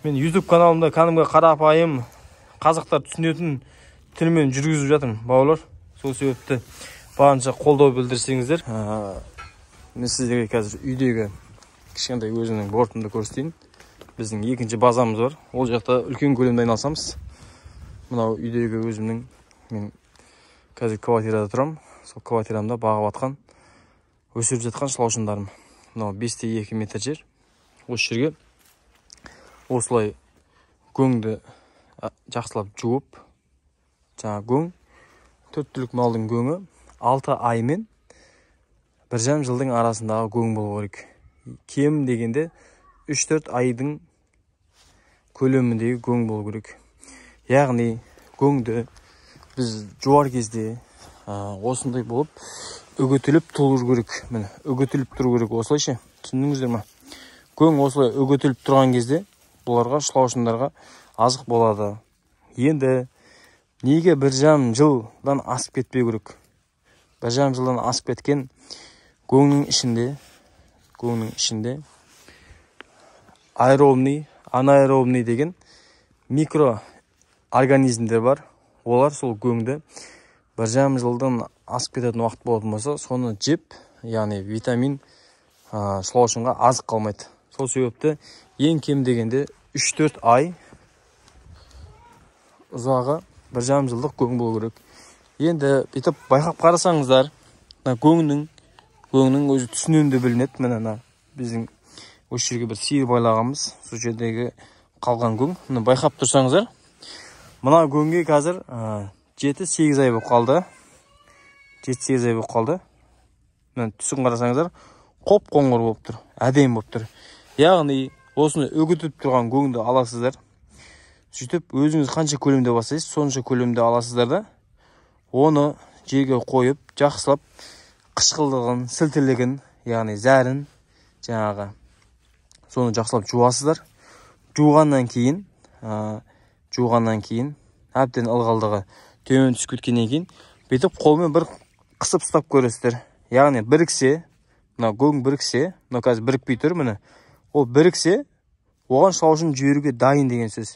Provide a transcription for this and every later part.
Мен YouTube каналымда кәдімгі қарапайым қазақтар түсінетін тілмен жүргізіп жатырмын, бауырлар. Сол себепті барынша қолдау білдірсеңіздер. Мен сіздерге қазір үйдегі кішкентай өзімнің бортымды көрсетейін. Біздің екінші базамыз бар. Ол жақта үлкен көлемде айналысамыз. Мынау үйдегі өзімнің, мен қазір квартирада тұрам. Сол квартирамда бағып атқан, өсіріп жатқан шылаушындарым. Мынау 5-2 метр жер. Осы жерге осылай көңді жақсылап жуып, жаңа көң, 4 түлік малдың көңі 6 ай мен 1,5 жылдың арасындағы көң болу керек. Кем дегенде 3-4 айдың көлеміндегі көң болу керек. Яғни көңді біз жуар кезде осындай болып үгітіліп тұру керек. Міне, үгітіліп тұру керек осылайша. Түсіндіңіздер ме? Көң осылай үгітіліп тұрған кезде бұларға, шылаушындарға азық болады. Енді неге 1,5 жылдан асып кетпеу керек? 1,5 жылдан асып кеткен көңнің ішінде аэробный, анаэробный деген микроорганизмдер бар. Олар сол көңді 1,5 жылдан асып кететін уақыт болатын болса, соны жеп, яғни витамин шылаушынға азық қалмайды. Сол себепті ең кем дегенде 3-4 ай ұзағы 1,5 жылдық көң болу керек. Енді бүйтіп байқап қарасаңыздар, көңнің өзі түсінен де білінеді. Міне біздің осы жерге бір сиыр байлағанбыз, сол жердегі қалған көң. Міне байқап тұрсаңыздар, мына көңге қазір 7-8 ай болып қалды. 7-8 ай болып қалды. Міне түсін қарасаңыздар, қоп-қоңыр болып тұр, әдемі болып тұр. Яғни осыны үгітіп тұрған көңді аласыздар. Сөйтіп өзіңіз қанша көлемде бастайсыз, сонша көлемде аласыздар да, оны жерге қойып, жақсылап қышқылдығын, сілтілігін, яғни зәрін, жаңағы соны жақсылап жуасыздар. Жуғаннан кейін әбден ылғалдығы төмен түсіп кеткеннен кейін бүйтіп қолмен бір қысып ұстап көресіздер. Яғни біріксе, мына көң біріксе, мына қазір бірікпей тұр, міне. Ол біріксе, оған шылаушын жіберуге дайын деген сөз.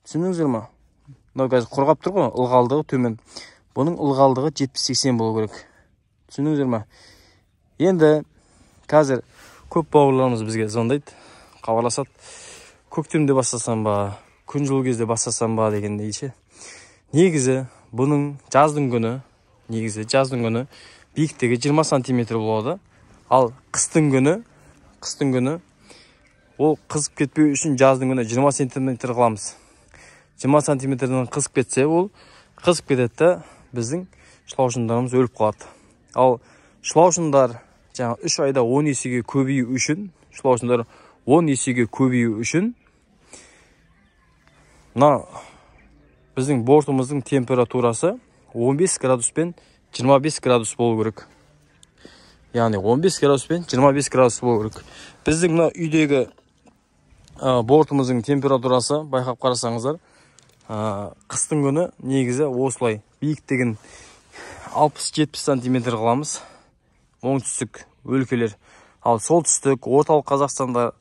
Түсіндіңіздер ме? Мына қазір құрғап тұр ғой, ылғалдығы төмен. Бұның ылғалдығы 70-80 болу керек. Түсіндіңіздер ме? Енді қазір көп бауырларымыз бізге звондайды, хабарласады. Көктемде бастасам ба, күн жылы кезде бастасам ба дегендей ше. Негізі бұның жаздың күні биіктігі 20 сантиметр болады. Ал қыстың күні ол қызып кетпеу үшін жаздың күні 20 сантиметр қыламыз. 20 сантиметрден қызып кетсе, ол қызып кетеді да біздің шылаушындарымыз өліп қалады. Ал шылаушындар жаңа 3 айда 10 есеге көбею үшін, мына біздің бортымыздың температурасы 15 градус пен 25 градус болу керек. Яғни 15 градус пен 25 градус болу керек. Біздің мына үйдегі бортымыздың температурасы, байқап қарасаңыздар, қыстың күні негізі осылай биіктігін 60-70 сантиметр қыламыз. Оңтүстік өлкелер. Ал солтүстік, орталық Қазақстанда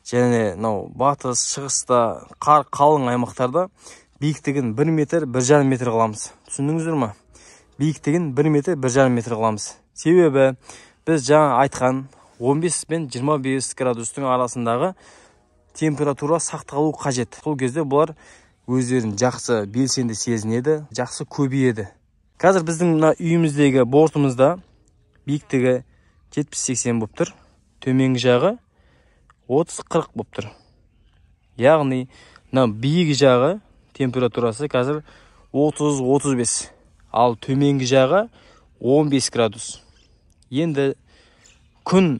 және батыс, шығыста, қар қалың аймақтарда биіктігін 1 метр, 1,5 метр қыламыз. Түсіндіңіздер ме? Биіктігін 1 метр, 1,5 метр қыламыз. Себебі біз жаңа айтқан 15 пен 25 градустың арасындағы температура сақталу қажет. Сол кезде бұлар өздерін жақсы белсенді сезінеді, жақсы көбейеді. Қазір біздің мына үйіміздегі бортымызда биіктігі 70-80 болып тұр. Төменгі жағы 30-40 болып тұр. Яғни биік жағы температурасы қазір 30-35. Ал төменгі жағы 15 градус. Енді күн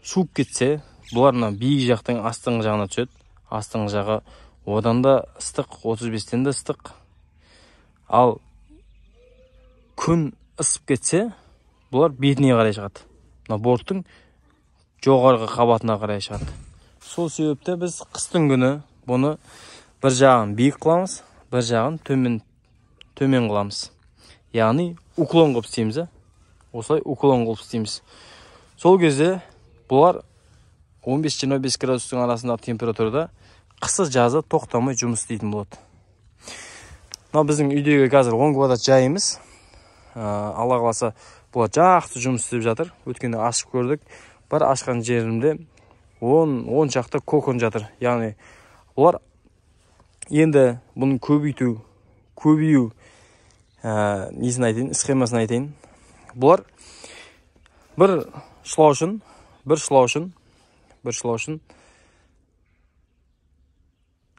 суып кетсе, бұлар биік жақтың астыңғы жағына түседі. Астыңғы жағы одан да ыстық, 35-тен де ыстық. Ал күн ысып кетсе, бұлар бетіне қарай шығады. Борттың жоғарғы қабатына қарай шығады. Сол себепті біз қыстың күні бұны бір жағын биік қыламыз, бір жағын төмен қыламыз. Яғни уклон қылып істейміз. Осылай уклон қылып істейміз. Сол кезде бұлар 15-25 градустың арасындағы температурада қысы жазы тоқтамай жұмыс істейтін болады. Мына біздің үйдегі қазір 10 квадрат жайымыз. Алла қаласа бұлар жақсы жұмыс істеп жатыр. Өткенде ашып көрдік. Бір ашқан жерімде 10 шақты кокон жатыр. Яғни бұлар енді бұны көбею несін айтайын, схемасын айтайын. Бұлар бір шлаушын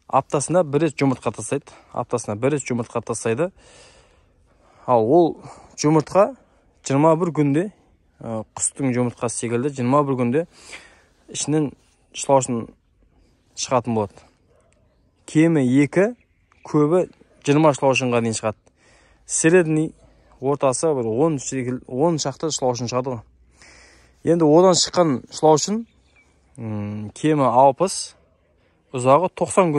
аптасына бір рет жұмыртқа тастайды. Ал ол жұмыртқа 21 күнде, құстың жұмыртқасы секілді 21 күнде ішінен шлаушын шығатын болады. Кемі 2, көбі 20 шлаушынға дейін шығады. Средний ортасы бір 10 шақты шлаушын шығады ғой. Енді одан шыққан шлаушын кемі 60, ұзағы 90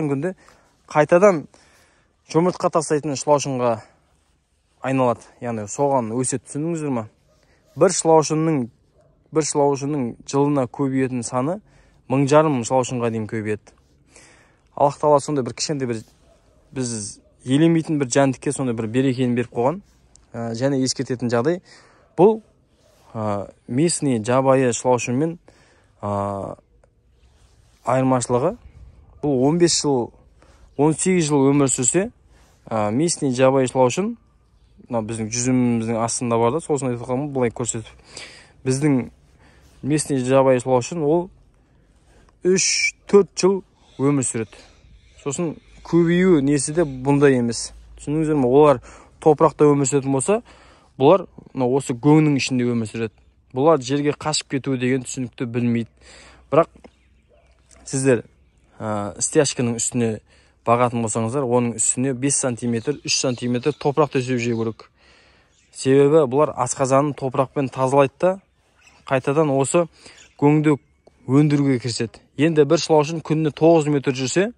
күнде, қайтадан жұмыртқа тастайтын шлаушынға айналады. Яғни соған өсет, түсіндіңіздер ме? Бір шлаушынның жылына көбейетін саны 1500 шлаушынға дейін көбейеді. Аллах тағала сондай бір кішкентай бір біз елемейтін бір жәндікке сондай бір берекені беріп қойған. Және ескертетін жағдай, бұл местный жабайы шлаушынмен айырмашылығы. Бұл 15 жыл, 18 жыл өмір сүрсе, местный жабайы шлаушын, біздің жүзіміміздің астында бар да, сосын айтып қалмын, бұлай көрсетіп. Біздің местный жабайы шлаушын ол 3-4 жыл өмір сүреді. Сосын көбею несі де бұндай емес. Түсіндіңіздер ме? Олар топырақта өмір сүретін болса, бұлар осы көңнің ішінде өмір сүреді. Бұлар жерге қашып кету деген түсінікті білмейді. Бірақ сіздер стяжканың үстіне бағатын болсаңыздар, оның үстіне 5 см, 3 см топырақ төсеп жеу керек. Себебі бұлар асқазанын топырақпен тазалайды да, қайтадан осы көңді өндіруге кіріседі. Енді бір шлаушын күніне 9 метр жүрсе,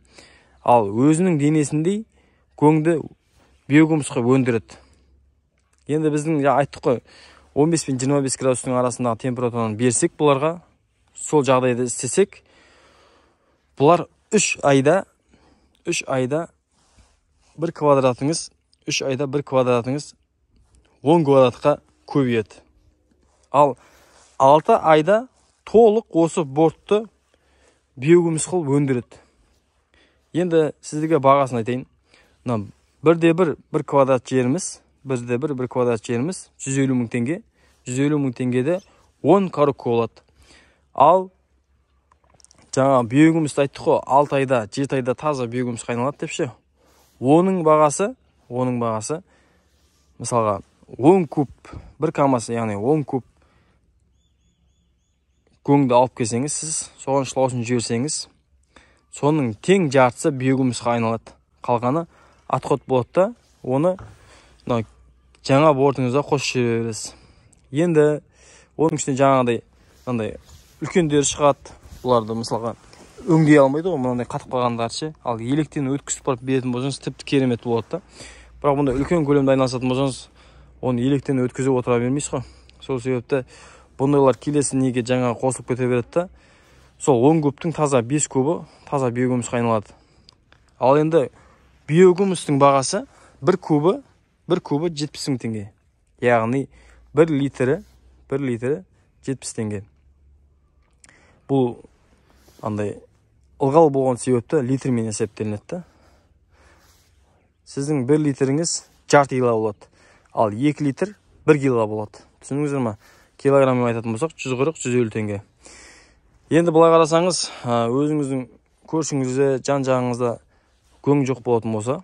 ал өзінің денесіндей көңді биогумусқа өндіреді. Енді біздің айттық қой, 15 пен 25 градустың арасындағы температураны берсек бұларға, сол жағдайды істесек, бұлар 3 айда бір квадратыңыз 10 квадратқа көбейеді. Ал 6 айда толық осы бортты биогумус қылып өндіреді. Енді сіздерге бағасын айтайын. Бір квадрат жеріміз 150 мың теңге. 150 мың теңгеде 10 коробка болады. Ал жаңа биогумусты айттық қой, 6 айда, 7 айда таза биогумусқа айналады деп ше. Оның бағасы мысалға 10 куб, бір камасы, яғни 10 куб көңді алып келсеңіз, сіз соған шлаушын жіберсеңіз, соның тең жартысы биогумусқа айналады. Қалғаны отход болады да, оны жаңа бортыңызға қосып жібересіз. Енді оның ішінде жаңағыдай үлкендері шығады. Бұларды мысалға өңдей алмайды ғой, мынандай қатып қалғандар ше. Ал електен өткізіп барып беретін болсаңыз, тіпті керемет болады да. Бірақ бұнда үлкен көлемде айналысатын болсаңыз, оны електен өткізіп отыра бермейсіз ғой. Сол себепті бұндайлар келесі неге жаңа қосылып кете береді да. Сол 10 кубтың таза 5 кубы таза биогумусқа айналады. Ал енді биогумустың бағасы 1 кубы 70 мың теңге. Яғни 1 литрі 70 теңге. Бұл ылғал болған себепті литрмен есептелінеді да. Сіздің 1 литріңіз жарты кило болады. Ал 2 литр 1 кило болады. Түсініңіздер ма? Килограммен айтатын болсақ 140-150 теңге. Енді бұлай қарасаңыз, өзіңіздің көршіңізде, жан-жағыңызда көң жоқ болатын болса,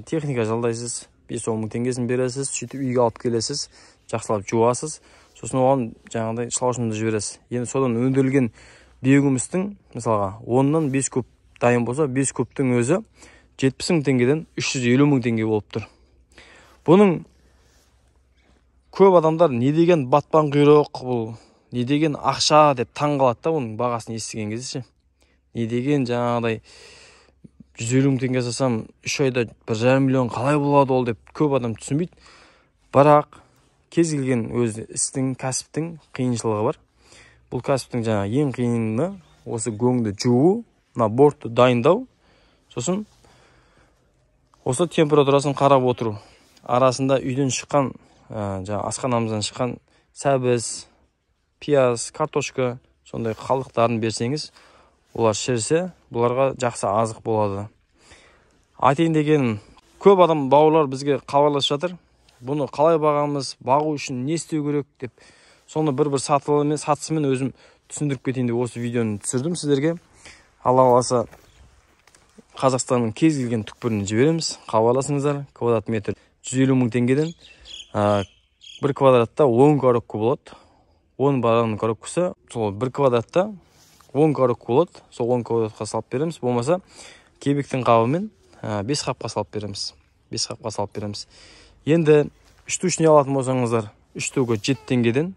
техника жалдайсыз, 5-10 мың теңгесін бересіз, сөйтіп үйге алып келесіз, жақсылап жуасыз, сосын оған жаңағыдай шлаушынды жібересіз. Енді содан өндірілген биогумустың, мысалға, 10-нан 5 куб дайын болса, 5 кубтың өзі 70 мың теңгеден 350 мың теңге болып тұр. Бұның көп адамдар не деген батпан құйрық, бұл не деген ақша деп таңғалады да, оның бағасын естіген кезде ше. Не деген жаңағыдай 150 мың теңге жасасам 3 айда 1,5 миллион қалай болады ол деп көп адам түсінбейді. Бірақ кез келген өз істің, кәсіптің қиыншылығы бар. Бұл кәсіптің жаңа ең қиыны осы көңді жуу, мына бортты дайындау, сосын осы температурасын қарап отыру. Арасында үйден шыққан, жаңа асханамыздан шыққан сәбіз, пияз, картошка, сондай қалдықтарын берсеңіз, олар шірсе, бұларға жақсы азық болады. Айтайын дегенім, көп адам бауырлар бізге хабарласып жатыр. Бұны қалай бағамыз, бағу үшін не істеу керек деп. Соны бір сатысымен өзім түсіндіріп кетейін деп осы видеоны түсірдім сіздерге. Алла қаласа Қазақстанның кез келген түкпіріне жібереміз. Хабарласыңыздар. Квадрат метр 150 мың теңгеден бір квадратта 10 коробка болады. 10 бараның коробкасы, сол бір квадратта 10 коробка болады. Сол 10 квадратқа салып береміз. Болмаса кебектің қабымен 5 қапқа салып береміз. 5 қапқа салып береміз. Енді үштушіне алатын болсаңыздар, үштуге 7 теңгеден.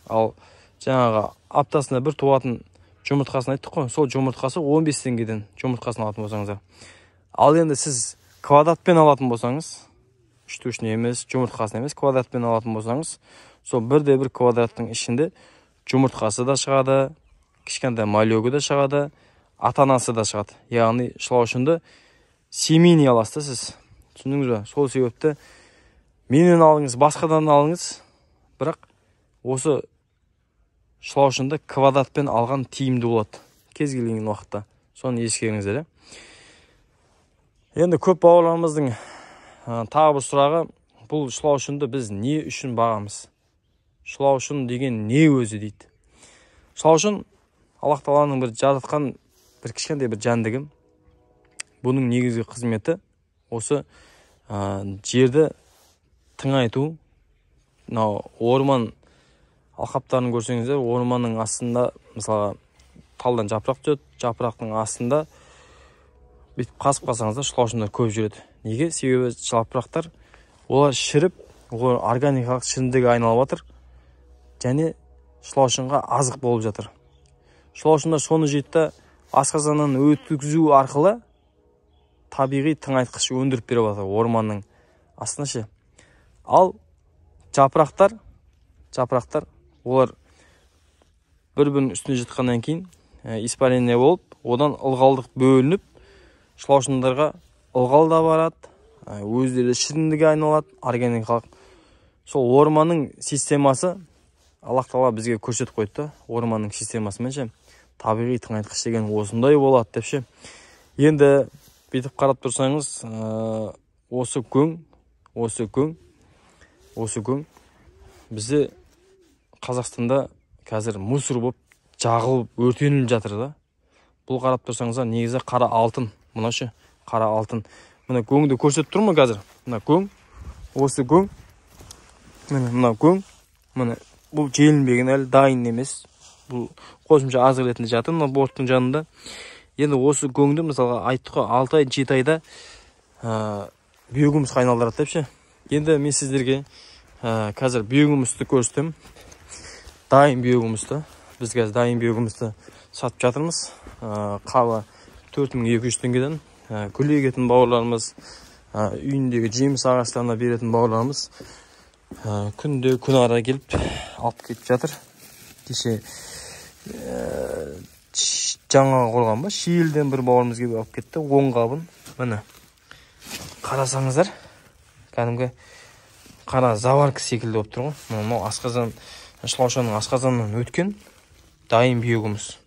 Ал жаңағы аптасына бір туатын жұмыртқасын айттық қой, сол жұмыртқасы 15 теңгеден жұмыртқасын алатын болсаңыздар. Ал енді сіз квадратпен алатын болсаңыз, үштушіне емес, жұмыртқасын емес, квадратпен алатын болсаңыз, сол бірде-бір квадраттың ішінде жұмыртқасы да шығады, кішкентай малегі да шығады, ата-анасы да шығады. Яғни шылаушынды семейный аласыз сіз. Түсіндіңіз бе? Сол себепті менен алыңыз, басқадан алыңыз, бірақ осы шылаушынды квадратпен алған тиімді болады. Кез келген уақытта. Соны ескеріңіздер. Енді көп бауырларымыздың тағы бір сұрағы, бұл шылаушынды біз не үшін бағамыз? Шылаушын деген не өзі дейді. Шылаушын Аллах Тағаланың бір жаратқан бір кішкентай бір жәндігім. Бұның негізгі қызметі осы жерді тыңайту. Орман алқаптарын көрсеңіздер, орманның астында, мысалы, талдан жапырақ түседі, жапырақтың астында бүйтіп қасып қалсаңыздар, шылаушындар көп жүреді. Неге? Себебі жапырақтар олар шіріп, олар органикалық шіріндіге айналып жатыр, және шылаушынға азық болып жатыр. Шылаушындар соны жейді, асқазаннан өткізу арқылы табиғи тыңайтқыш өндіріп беріп жатыр орманның астына ше. Ал жапырақтар олар бір-бірінің үстіне жатқаннан кейін испарение болып, одан ылғалдық бөлініп, шылаушындарға ылғал да барады, өздері шіріндіге айналады, органикалық. Сол орманның системасы Аллах Тағала бізге көрсетіп қойды. Орманның системасымен ше, табиғи тыңайтқыш деген осындай болады деп ше. Енді бүйтіп қарап тұрсаңыз, осы көң бізде Қазақстанда қазір мусор болып жағылып өртеніп жатыр да. Бұл қарап тұрсаңыздар, негізі қара алтын. Мына ше, қара алтын. Мына көңді көрсетіп тұр ма қазір? Мына көң, осы көң, мына көң, мына бұл желінбеген әлі дайын емес. Бұл қосымша азық ретінде жатыр мына борттың жанында. Енді осы көңді мысалға айттық 6 ай, 7 айда биогумусқа айналдырады деп ше. Енді мен сіздерге қазір биогумусты көрсетем. Дайын биогумусты. Біз қазір дайын биогумусты сатып жатырмыз. Қабы 4200 теңгеден. Гүл егетін бауырларымыз, үйіндегі жеміс ағаштарына беретін бауырларымыз күнде күн ара келіп алып кетіп жатыр. Кеше жаңа қорған ба, Шиелден бір бауырымыз келіп алып кетті, 10 қабын. Міне қарасаңыздар, кәдімгі қара заварка секілді болып тұр ғой. Мынау асқазан, шылаушаның асқазанынан өткен дайын биогумус.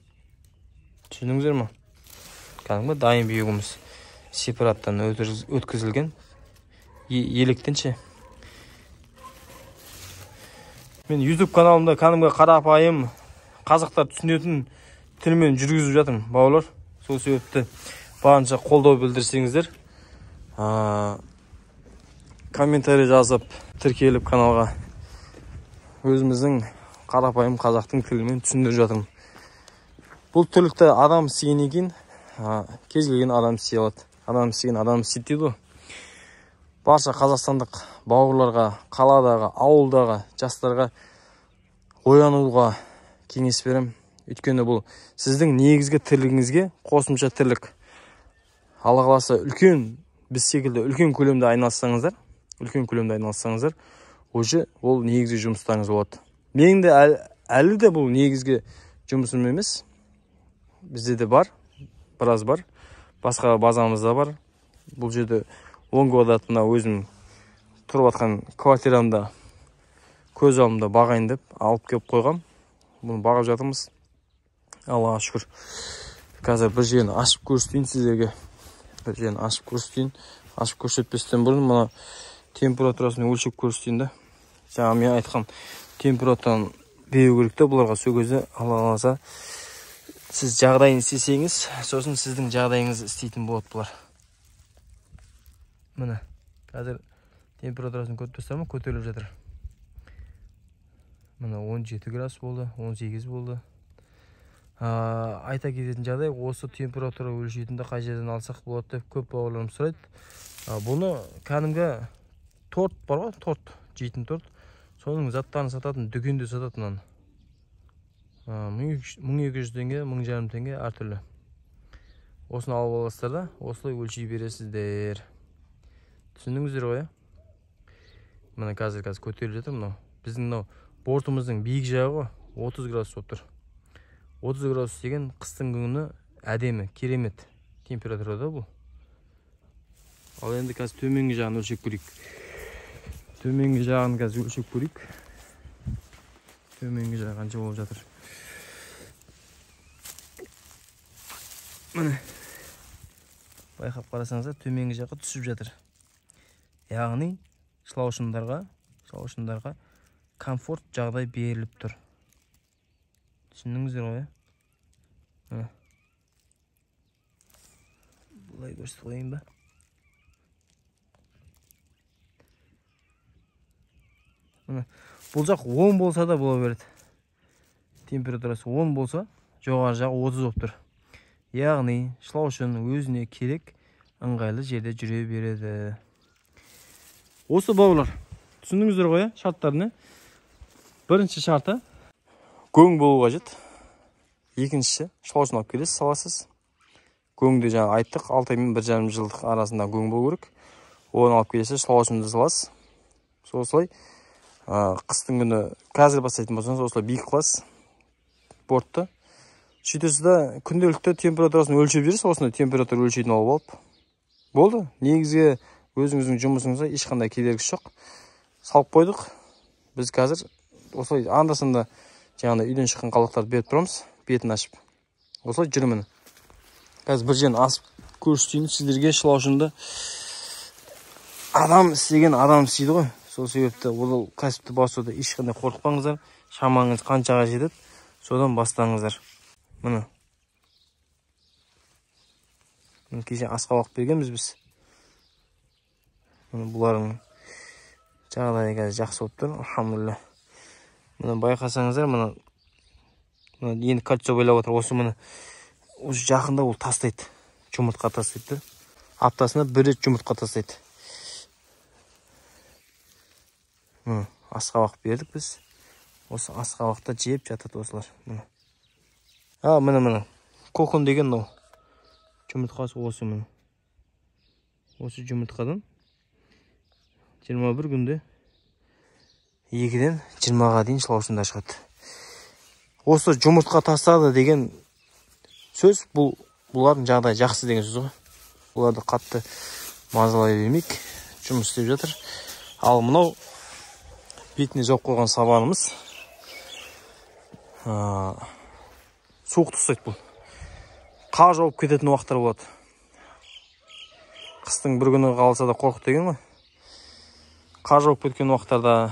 Түсіндіңіздер ме? Кәдімгі дайын биогумус. Сепараттан өткізілген електен ше. Мен YouTube каналымда кәдімгі қарапайым қазақтар түсінетін тілмен жүргізіп жатырмын, бауырлар. Сол себепті барынша қолдау білдірсеңіздер, комментарий жазып, тіркеліп каналға өзіміздің қарапайым қазақтың тілімен түсіндіріп жатырмын. Бұл түрлікті адам істегеннен кейін кез келген адам істей алады. Адам істеген адам істейді ғой. Барша қазақстандық бауырларға, қаладағы, ауылдағы жастарға оянуға кеңес берем. Өйткені бұл сіздің негізгі тірлігіңізге қосымша тірлік. Алла қаласа үлкен, біз секілді үлкен көлемде айналыссаңыздар, уже ол негізгі жұмыстарыңыз болады. Менің де әлі де бұл негізгі жұмысым емес. бізде де бар, біраз бар. Басқа базамызда бар. Бұл жерде 10 квадрат мына өзім тұрып атқан квартирамда көз алдымда бағайын деп алып келіп қойғам. Бұны бағып жатырмыз. Аллаға шүкір. Қазір бір жерін ашып көрсетейін сіздерге. Бір жерін ашып көрсетейін. Ашып көрсетпестен бұрын мына температурасын өлшеп көрсетейін да. Жаңа мен айтқан температураны беру керек те бұларға сол кезде Алла қаласа сіз жағдайын істесеңіз, сосын сіздің жағдайыңызды істейтін болады бұлар. Міне, қазір температурасын көтерсем ме, көтеріліп жатыр. Міне 17 градус болды, 18 болды. Айта кететін жағдай, осы температура өлшейтінді қай жерден алсақ болады деп көп бауырларым сұрайды. Бұны кәдімгі торт бар ғой, торт, жейтін торт. Соның заттарын сататын, дүкенде сататын. 1200 теңге, 1500 теңге әртүрлі. Осыны алып аласыздар да, осылай өлшей бересіздер. Түсіндіңіздер ғой? Міне қазір көтеріліп жатыр мынау. Біздің мынау бортымыздың биік жағы 30 градус болып тұр. 30 градус деген қыстың күні әдемі, керемет температурада бұл. Ал енді қазір төменгі жағын өлшеп көрейік. Төменгі жағын қазір өлшеп көрейік. Төменгі жағы қанша болып жатыр. Міне. Байқап қарасаңыздар, төменгі жаққа түсіп жатыр. Яғни шылаушындарға комфорт жағдай беріліп тұр. Түсіндіңіздер ғой? Бұлай көрсетіп қойайын ба? Бұл жақ 10 болса да бола береді. Температурасы 10 болса, жоғары жағы 30 болып тұр. Яғни шылаушының өзіне керек ыңғайлы жерде жүре береді. Осы бауырлар, түсіндіңіздер ғой, шарттарыны. Бірінші шарты көң болу қажет. Екіншісі шылаушыны алып келесіз, саласыз. Көңді жаңа айттық, 6 мен 1,5 жылдық арасында көң болу керек. Оны алып келесіз, шылаушынды саласыз. Осылай қыстың күні қазір бастайтын болсаңыз, осылай биік қыласыз бортты. Сөйтесіз да күнделікті температурасын өлшеп жүресіз, осындай температура өлшейтін алып алып. Болды. Негізгі өзіңіздің жұмысыңызға ешқандай кедергісі жоқ. Салып қойдық. Біз қазір осылай анда-санда жаңағыдай үйден шыққан қалдықтарды беріп тұрамыз, бетін ашып. Осылай жүрмін. Қазір бір жерін асып көрсетейін сіздерге. шылаушынды адам істеген адам істейді ғой. Сол себепті ол кәсіпті басуда ешқандай қорықпаңыздар. Шамаңыз қаншаға жетеді, содан бастаңыздар. Міне. Кеше асқабақ бергенбіз біз. Бұлардың жағдайы қазір жақсы болып тұр, алхамдулилля. Міне байқасаңыздар, міне енді кольцо бойлап отыр. Осы міне осы жақында ол тастайды. Жұмыртқа тастайды. Аптасына бір рет жұмыртқа тастайды. Асқабақ бердік біз. Осы асқабақта жеп жатады осылар. Міне. Кокон деген мынау. Жұмыртқасы осы міне. Осы жұмыртқадан 21 күнде 2-ден 20-ға дейін шылаушында шығады. Осы жұмыртқа тастады деген сөз, бұлардың жағдайы жақсы деген сөз ғой. Бұларды қатты мазалай бермейік. Жұмыс істеп жатыр. Ал мынау бетіне жауып қойған сабанымыз. Суық тұстайды бұл. Қар жауып кететін уақыттар болады. Қыстың бір күні қалса да қорқып деген ғой. Қар жауып кеткен уақыттарда,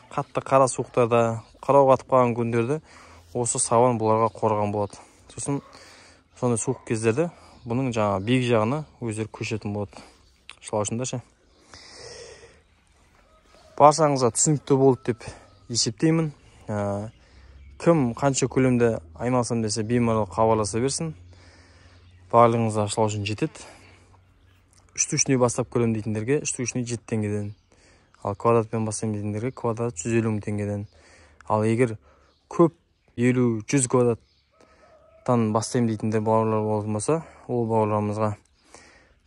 қатты қара суықтарда, қырау қатып қалған күндерде осы сабан бұларға қорған болады. Сосын сондай суық кездерде бұның жаңа биік жағына өздері көшетін болады. Шылаушында ше. Баршаңызға түсінікті болды деп есептеймін. Кім қанша көлемде айналсам десе беймарал хабарласа берсін. Барлығыңызға шылаушын жетеді. Штучный бастап көрем дейтіндерге штучный 7 теңгеден. Ал квадратпен бастайым дейтіндерге квадрат 150 теңгеден. Ал егер көп 50-100 квадраттан бастайым дейтіндер бауырлар болмаса, ол бауырларымызға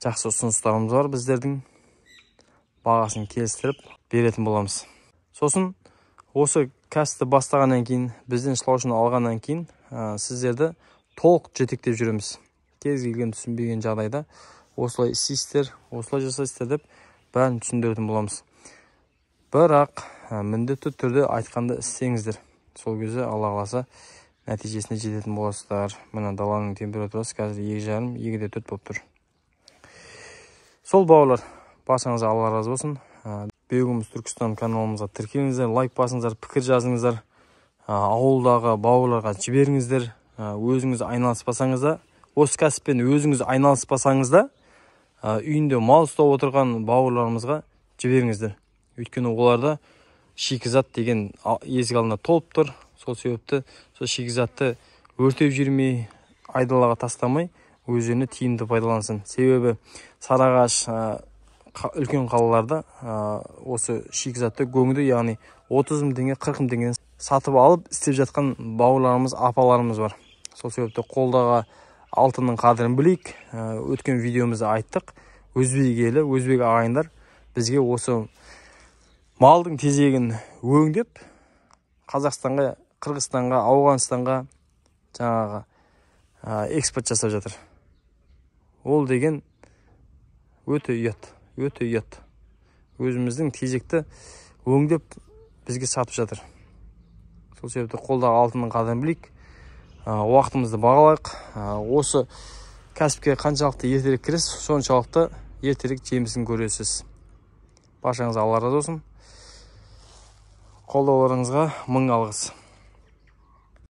жақсы ұсыныстарымыз бар біздердің. Бағасын келістіріп беретін боламыз. Сосын осы кәсіпті бастағаннан кейін, бізден шылаушыны алғаннан кейін, сіздерді толық жетектеп жүреміз. Кез келген түсінбеген жағдайда осылай істейсіздер, осылай жасайсыздар деп бәрін түсіндіретін боламыз. Бірақ міндетті түрде айтқанды істеңіздер. Сол кезде Алла қаласа нәтижесіне жететін боласыздар. Мына даланың температурасы қазір 2,5, 2,4 болып тұр. Сол бауырлар, баршаңызға Алла разы болсын. Бегумыз Түркістан каналымызға тіркеліңіздер, лайк басыңыздар, пікір жазыңыздар. Ауылдағы бауырларға жіберіңіздер. Өзіңіз айналыспасаңыз да, осы кәсіппен өзіңіз айналыспасаңыз да, үйінде мал ұстап отырған бауырларымызға жіберіңіздер. Өйткені оларда шикізат деген есік алдында толып тұр. Сол себепті сол шикізатты өртеп жүрмей, айдалаға тастамай, өздеріне тиімді пайдалансын. Себебі Сарыағаш үлкен қалаларда осы шикізатты көңді, яғни 30 мың теңге, 40 мың теңге сатып алып істеп жатқан бауырларымыз, апаларымыз бар. Сол себепті қолдағы алтынның қадірін білейік. Өткен видеомызда айттық. Өзбек елі, өзбек ағайындар бізге осы малдың тезегін өңдеп Қазақстанға, Қырғызстанға, Ауғанстанға жаңағы экспорт жасап жатыр. Ол деген өте ұят, өте ұят. Өзіміздің тезекті өңдеп бізге сатып жатыр. Сол себепті қолдағы алтынның қадірін білейік. Уақытымызды бағалайық. Осы кәсіпке қаншалықты ертерек кіресіз, соншалықты ертерек жемісін көресіз. Баршаңызға Алла разы болсын. Қолдауларыңызға мың алғыс.